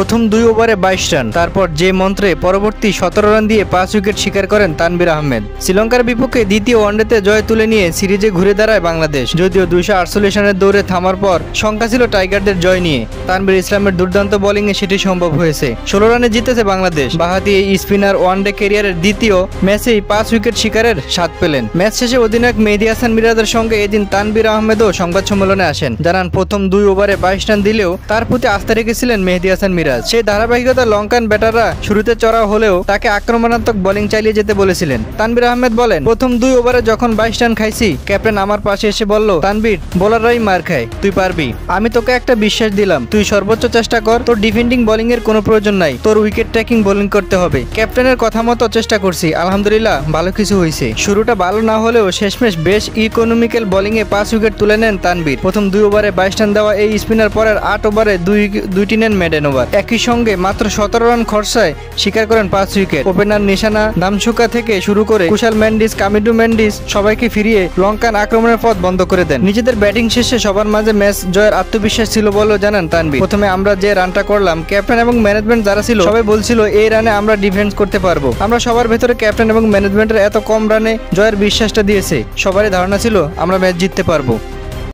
প্রথম 2 ওভারে 22 রান, তারপর যে মন্ত্রে পরবর্তী 17 রান দিয়ে 5 উইকেট শিকার করেন তানভীর আহমেদ। শ্রীলঙ্কার বিপক্ষে দ্বিতীয় ওয়ানডেতে জয় তুলে নিয়ে সিরিজে ঘুরে দাঁড়ায় বাংলাদেশ। যদিও 248 রানের দৌড়ে থামার পর শঙ্কা ছিল টাইগারদের জয় নিয়ে, তানভীর ইসলামের দুর্দান্ত বোলিংয়ে সেটি সম্ভব হয়েছে। 16 রানে জিতেছে বাংলাদেশ। বাঁহাতি এই স্পিনার ওয়ানডে ক্যারিয়ারের দ্বিতীয় ম্যাচেই 5 উইকেট শিকারের স্বাদ পেলেন। ম্যাচ শেষে অধিনায়ক মেহেদী হাসান মিরাজের সঙ্গে এদিন তানভীর আহমেদও সংবাদ সম্মেলনে আসেন। জানান প্রথম 2 ওভারে 22 রান দিলেও তার প্রতি আস্থা রেখেছিলেন মেহেদী হাসান মিরাজ। সেই ধারাবাহিকতা লঙ্কান ব্যাটাররা শুরুতে চড়া হলেও তাকে আক্রমণাত্মক বোলিং চালিয়ে যেতে বলেছিলেন। তানভীর আহমেদ বলেন, প্রথম 2 ওভারে যখন 22 রান খাইছি, ক্যাপ্টেন আমার পাশে এসে বলল, তানভীর বোলাররাই মার খায়, তুই পারবি। আমি তোকে একটা বিশ্বাস দিলাম, তুই সর্বোচ্চ চেষ্টা কর, তোর ডিফেন্ডিং বোলিং এর কোনো প্রয়োজন নাই, তোর উইকেট টেকিং বোলিং করতে হবে। ক্যাপ্টেনের কথা মতো চেষ্টা করছি, আলহামদুলিল্লাহ ভালো কিছু হয়েছে। শুরুটা ভালো না হলেও শেষমেশ বেশ ইকোনমিক্যাল বোলিং এ 5 উইকেট তুলে নেন তানভীর। প্রথম 2 ওভারে 22 রান দেওয়া এই স্পিনার পরের 8 ওভারে দুইটি নেন মেডেন ওভার। একই সঙ্গে মাত্র 17 রান খরচায় শিকার করেন 5 উইকেট। ওপেনার নিশানা দামসুকা থেকে শুরু করে কুশাল মেন্ডিস, কামিডু মেন্ডিস সবাইকে ফিরিয়ে লঙ্কান আক্রমণের পথ বন্ধ করে দেন। নিজেদের ব্যাটিং শেষে সবার মাঝে ম্যাচ জয়ের আত্মবিশ্বাস ছিল বলেও জানান তানভীর। প্রথমে আমরা যে রানটা করলাম, ক্যাপ্টেন এবং ম্যানেজমেন্ট যারা ছিল সবাই বলছিল এই রানে আমরা ডিফেন্স করতে পারবো। আমরা সবার ভেতরে ক্যাপ্টেন এবং ম্যানেজমেন্টের এত কম রানে জয়ের বিশ্বাসটা দিয়েছে। সবারই ধারণা ছিল আমরা ম্যাচ জিততে পারবো।